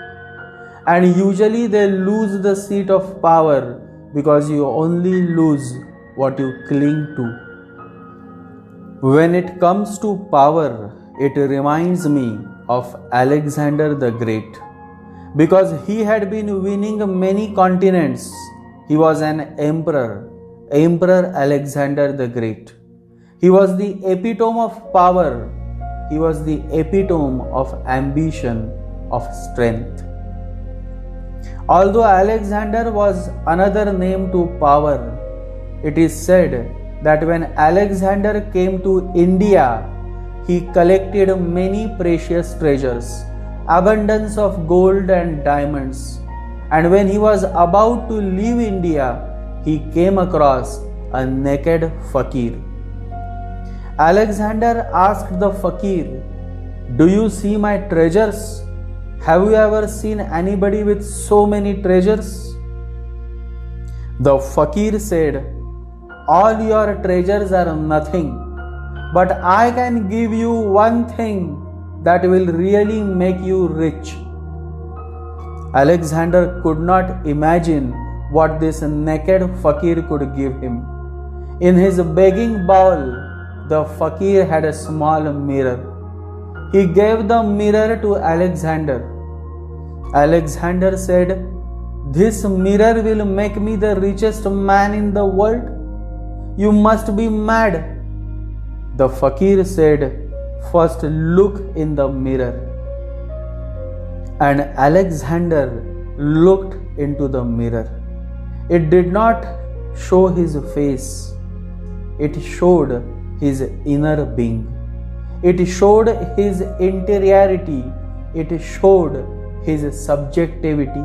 And usually they lose the seat of power because you only lose what you cling to. When it comes to power, it reminds me of Alexander the Great, because he had been winning many continents. He was an emperor, Emperor Alexander the Great. He was the epitome of power. He was the epitome of ambition, of strength. Although Alexander was another name to power, it is said that when Alexander came to India, he collected many precious treasures, abundance of gold and diamonds. And when he was about to leave India, he came across a naked fakir. Alexander asked the fakir, "Do you see my treasures? Have you ever seen anybody with so many treasures?" The fakir said, "All your treasures are nothing, but I can give you one thing that will really make you rich." Alexander could not imagine what this naked fakir could give him. In his begging bowl, the fakir had a small mirror. He gave the mirror to Alexander. Alexander said, "This mirror will make me the richest man in the world? You must be mad." The fakir said, "First look in the mirror." And Alexander looked into the mirror. It did not show his face. It showed his inner being. It showed his interiority. It showed his subjectivity.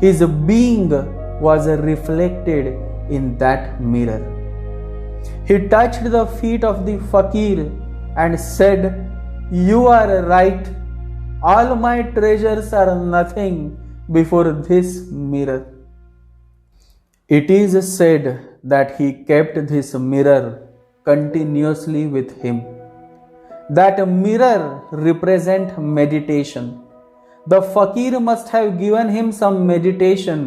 His being was reflected in that mirror. He touched the feet of the fakir and said, "You are right. All my treasures are nothing before this mirror." It is said that he kept this mirror continuously with him. That mirror represents meditation. The fakir must have given him some meditation,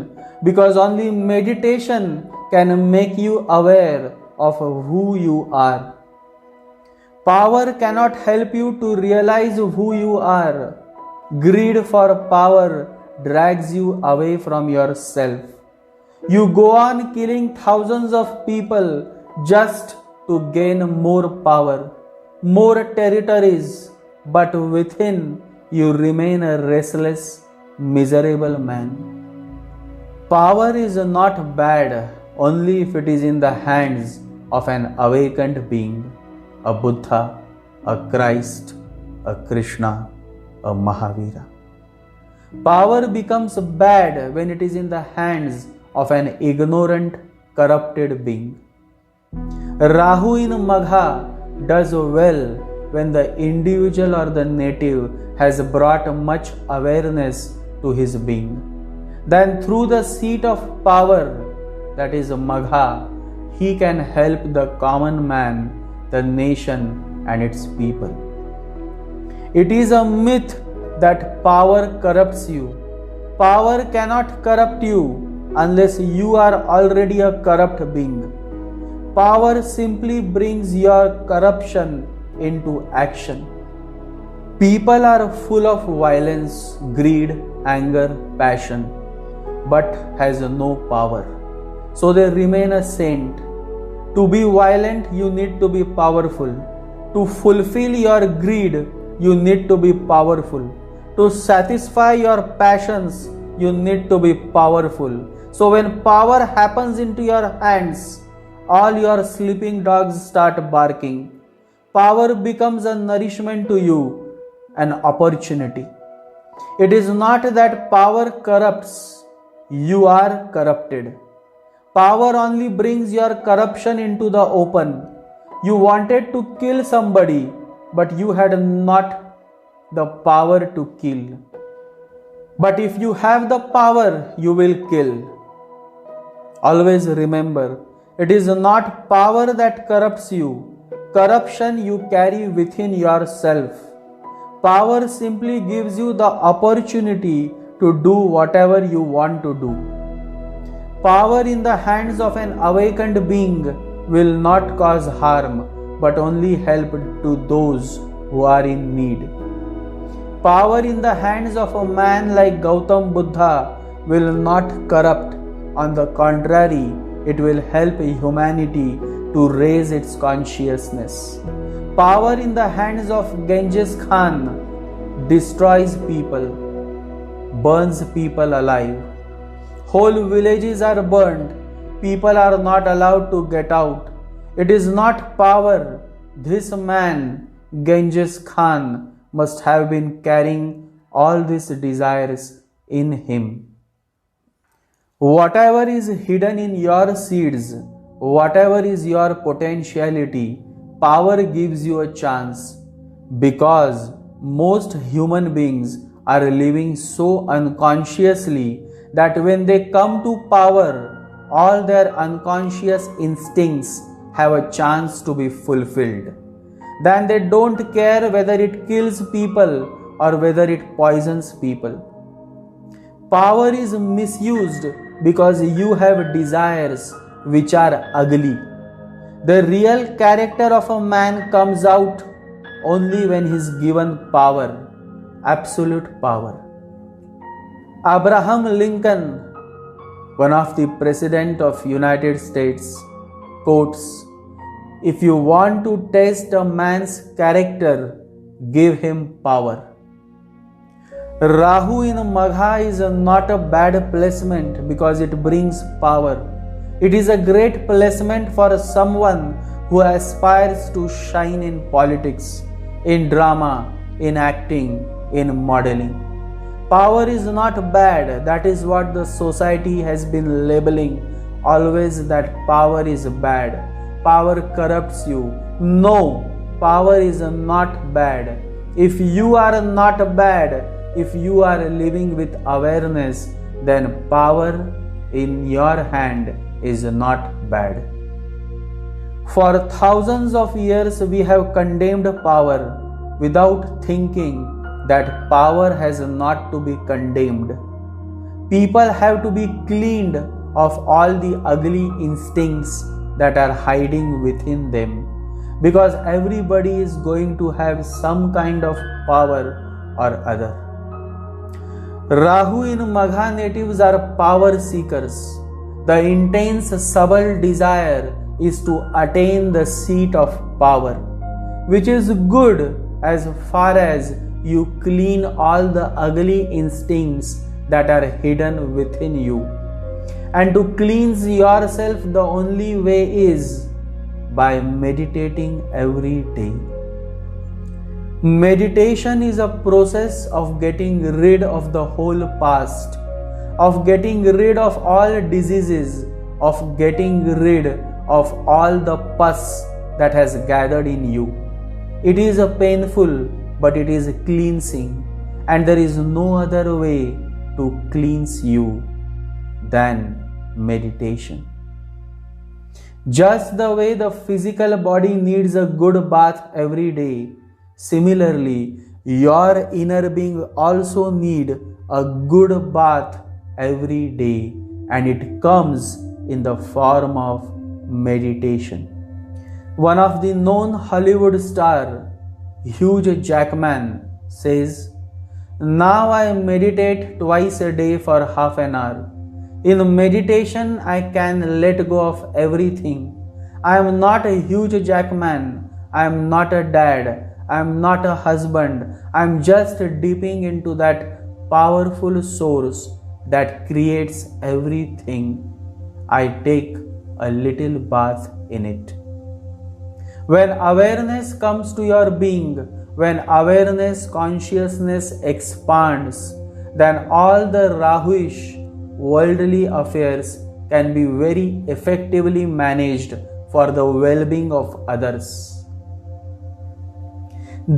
because only meditation can make you aware of who you are. Power cannot help you to realize who you are. Greed for power drags you away from yourself. You go on killing thousands of people just to gain more power, more territories, but within you remain a restless, miserable man. Power is not bad only if it is in the hands of an awakened being, a Buddha, a Christ, a Krishna, a Mahavira. Power becomes bad when it is in the hands of an ignorant, corrupted being. Rahu in Magha does well when the individual or the native has brought much awareness to his being. Then through the seat of power, that is Magha, he can help the common man, the nation and its people. It is a myth that power corrupts you. Power cannot corrupt you unless you are already a corrupt being. Power simply brings your corruption into action. People are full of violence, greed, anger, passion, but has no power. So they remain a saint. To be violent, you need to be powerful. To fulfill your greed, you need to be powerful. To satisfy your passions, you need to be powerful. So when power happens into your hands, all your sleeping dogs start barking. Power becomes a nourishment to you, an opportunity. It is not that power corrupts, you are corrupted. Power only brings your corruption into the open. You wanted to kill somebody, but you had not the power to kill. But if you have the power, you will kill. Always remember, it is not power that corrupts you. Corruption you carry within yourself. Power simply gives you the opportunity to do whatever you want to do. Power in the hands of an awakened being will not cause harm, but only help to those who are in need. Power in the hands of a man like Gautam Buddha will not corrupt. On the contrary, it will help humanity to raise its consciousness. Power in the hands of Genghis Khan destroys people, burns people alive. Whole villages are burned. People are not allowed to get out. It is not power. This man, Genghis Khan, must have been carrying all these desires in him. Whatever is hidden in your seeds, whatever is your potentiality, power gives you a chance, because most human beings are living so unconsciously that when they come to power, all their unconscious instincts have a chance to be fulfilled. Then they don't care whether it kills people or whether it poisons people. Power is misused because you have desires which are ugly. The real character of a man comes out only when he is given power, absolute power. Abraham Lincoln, one of the President of United States, quotes, "If you want to test a man's character, give him power." Rahu in Magha is not a bad placement because it brings power. It is a great placement for someone who aspires to shine in politics, in drama, in acting, in modeling. Power is not bad. That is what the society has been labeling always, that power is bad. Power corrupts you. No, power is not bad. If you are not bad, if you are living with awareness, then power in your hand is not bad. For thousands of years we have condemned power without thinking that power has not to be condemned. People have to be cleaned of all the ugly instincts that are hiding within them, because everybody is going to have some kind of power or other. Rahu in Magha natives are power seekers. The intense subtle desire is to attain the seat of power, which is good as far as you clean all the ugly instincts that are hidden within you. And to cleanse yourself, the only way is by meditating every day. Meditation is a process of getting rid of the whole past, of getting rid of all diseases, of getting rid of all the pus that has gathered in you. It is a painful, but it is cleansing, and there is no other way to cleanse you than meditation. Just the way the physical body needs a good bath every day, similarly, your inner being also needs a good bath every day, and it comes in the form of meditation. One of the known Hollywood stars, Hugh Jackman, says, "Now I meditate twice a day for half an hour. In meditation, I can let go of everything. I am not a Hugh Jackman. I am not a dad. I am not a husband. I am just dipping into that powerful source that creates everything. I take a little bath in it." When awareness comes to your being, when awareness, consciousness expands, then all the Rahuish worldly affairs can be very effectively managed for the well-being of others.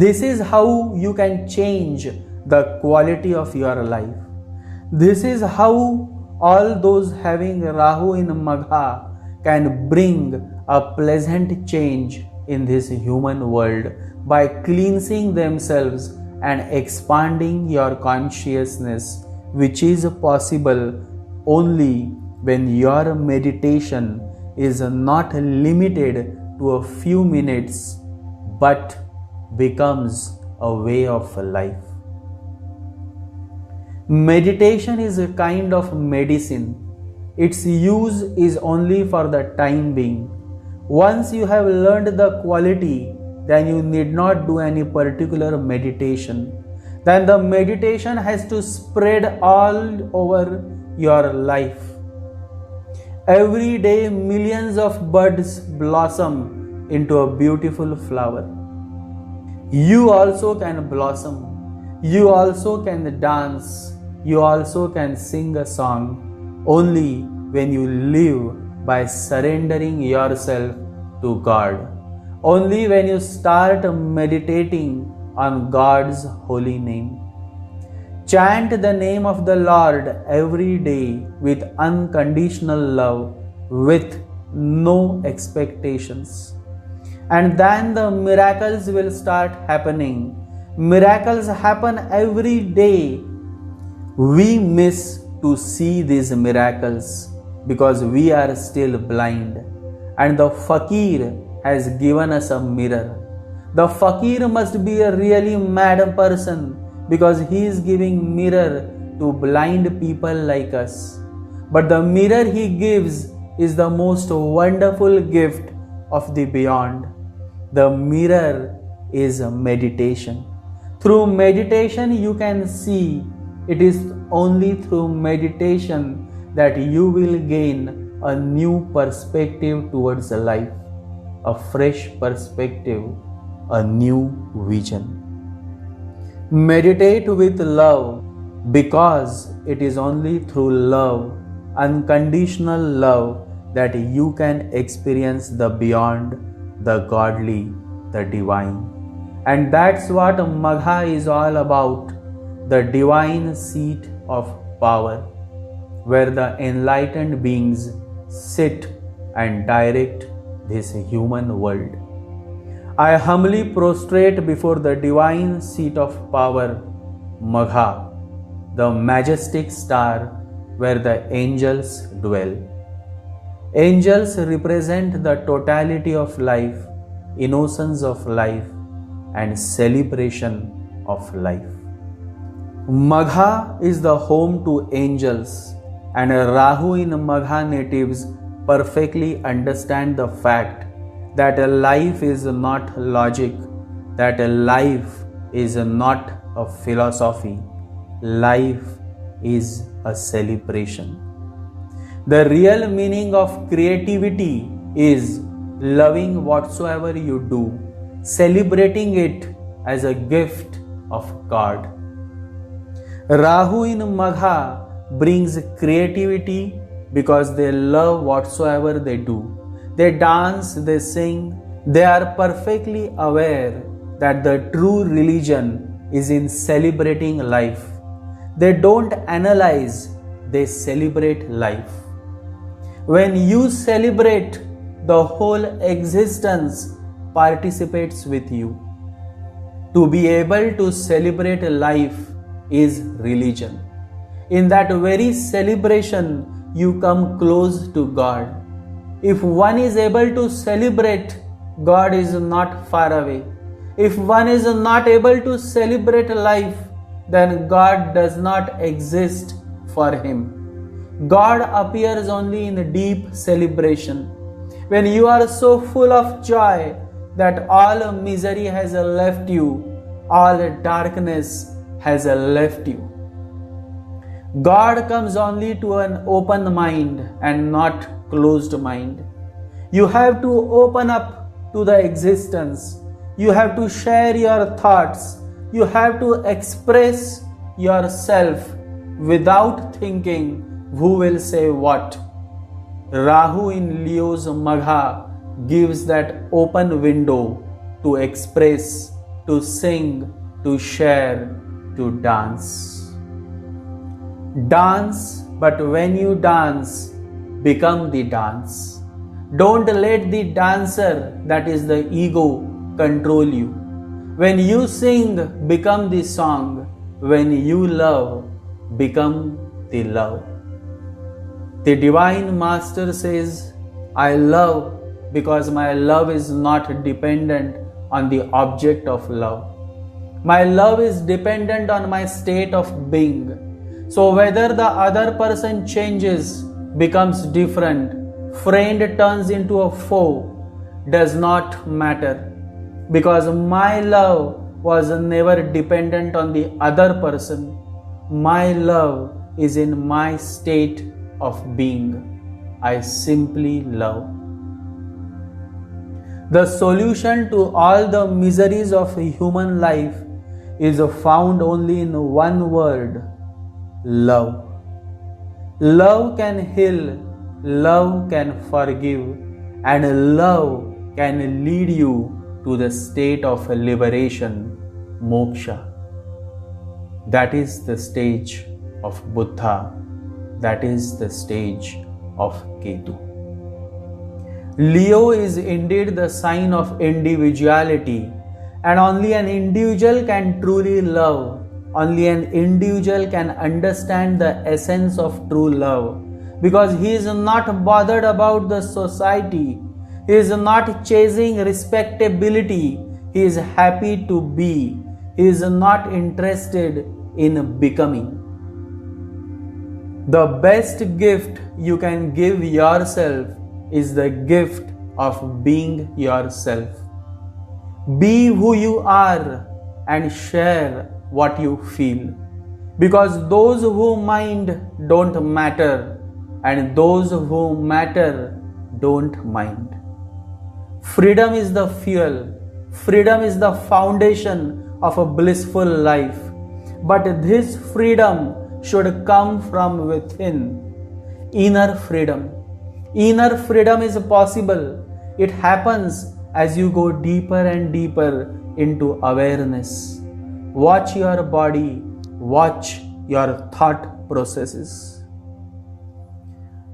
This is how you can change the quality of your life. This is how all those having Rahu in Magha can bring a pleasant change in this human world by cleansing themselves and expanding your consciousness, which is possible only when your meditation is not limited to a few minutes but becomes a way of life. Meditation is a kind of medicine. Its use is only for the time being. Once you have learned the quality, then you need not do any particular meditation. Then the meditation has to spread all over your life. Every day millions of buds blossom into a beautiful flower. You also can blossom. You also can dance. You also can sing a song, only when you live by surrendering yourself to God. Only when you start meditating on God's holy name. Chant the name of the Lord every day with unconditional love with no expectations. And then the miracles will start happening. Miracles happen every day. We miss to see these miracles because we are still blind. And the fakir has given us a mirror. The fakir must be a really mad person because he is giving mirror to blind people like us. But the mirror he gives is the most wonderful gift of the beyond. The mirror is meditation. Through meditation you can see. It is only through meditation that you will gain a new perspective towards life, a fresh perspective, a new vision. Meditate with love because it is only through love, unconditional love, that you can experience the beyond, the godly, the divine. And that's what Magha is all about, the divine seat of power, where the enlightened beings sit and direct this human world. I humbly prostrate before the divine seat of power, Magha, the majestic star where the angels dwell. Angels represent the totality of life, innocence of life, and celebration of life. Magha is the home to angels, and Rahu in Magha natives perfectly understand the fact that a life is not logic, that a life is not a philosophy. Life is a celebration. The real meaning of creativity is loving whatsoever you do, celebrating it as a gift of God. Rahu in Magha brings creativity because they love whatsoever they do. They dance, they sing. They are perfectly aware that the true religion is in celebrating life. They don't analyze, they celebrate life. When you celebrate, the whole existence participates with you. To be able to celebrate life is religion. In that very celebration, you come close to God. If one is able to celebrate, God is not far away. If one is not able to celebrate life, then God does not exist for him. God appears only in deep celebration. When you are so full of joy that all misery has left you, all darkness has left you. God comes only to an open mind and not closed mind. You have to open up to the existence. You have to share your thoughts. You have to express yourself without thinking who will say what. Rahu in Leo's Magha gives that open window to express, to sing, to share, to dance. Dance, but when you dance, become the dance. Don't let the dancer, that is the ego, control you. When you sing, become the song. When you love, become the love. The Divine Master says, I love because my love is not dependent on the object of love. My love is dependent on my state of being. So whether the other person changes, becomes different, friend turns into a foe, does not matter. Because my love was never dependent on the other person. My love is in my state of being. I simply love. The solution to all the miseries of human life is found only in one word: love. Love can heal, love can forgive, and love can lead you to the state of liberation, moksha. That is the stage of Buddha. That is the stage of Ketu. Leo is indeed the sign of individuality, and only an individual can truly love. Only an individual can understand the essence of true love, because he is not bothered about the society. He is not chasing respectability. He is happy to be. He is not interested in becoming. The best gift you can give yourself is the gift of being yourself. Be who you are and share what you feel, because those who mind don't matter, and those who matter don't mind. Freedom is the fuel. Freedom is the foundation of a blissful life. But this freedom should come from within. Inner freedom. Inner freedom is possible. It happens as you go deeper and deeper into awareness. Watch your body. Watch your thought processes.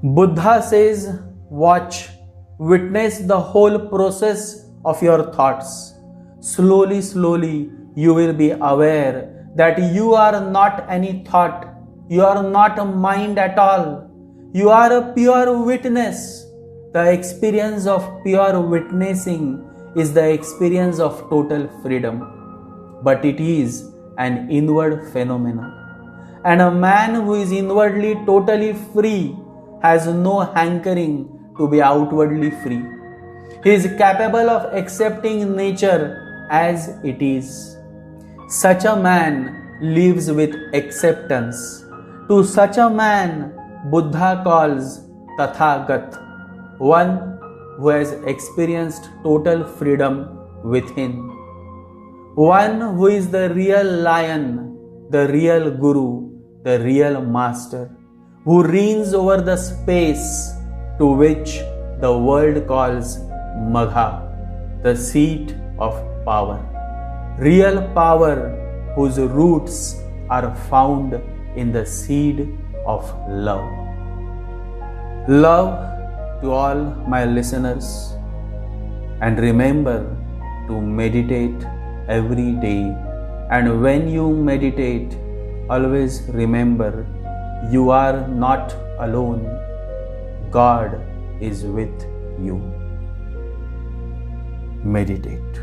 Buddha says, watch, witness the whole process of your thoughts. Slowly, slowly, you will be aware that you are not any thought. You are not a mind at all. You are a pure witness. The experience of pure witnessing is the experience of total freedom. But it is an inward phenomenon. And a man who is inwardly totally free has no hankering to be outwardly free. He is capable of accepting nature as it is. Such a man lives with acceptance. To such a man, Buddha calls Tathagat, one who has experienced total freedom within. One who is the real lion, the real guru, the real master, who reigns over the space to which the world calls Magha, the seat of power. Real power whose roots are found in the seed of love. Love to all my listeners, and remember to meditate every day. And when you meditate, always remember you are not alone. God is with you. Meditate.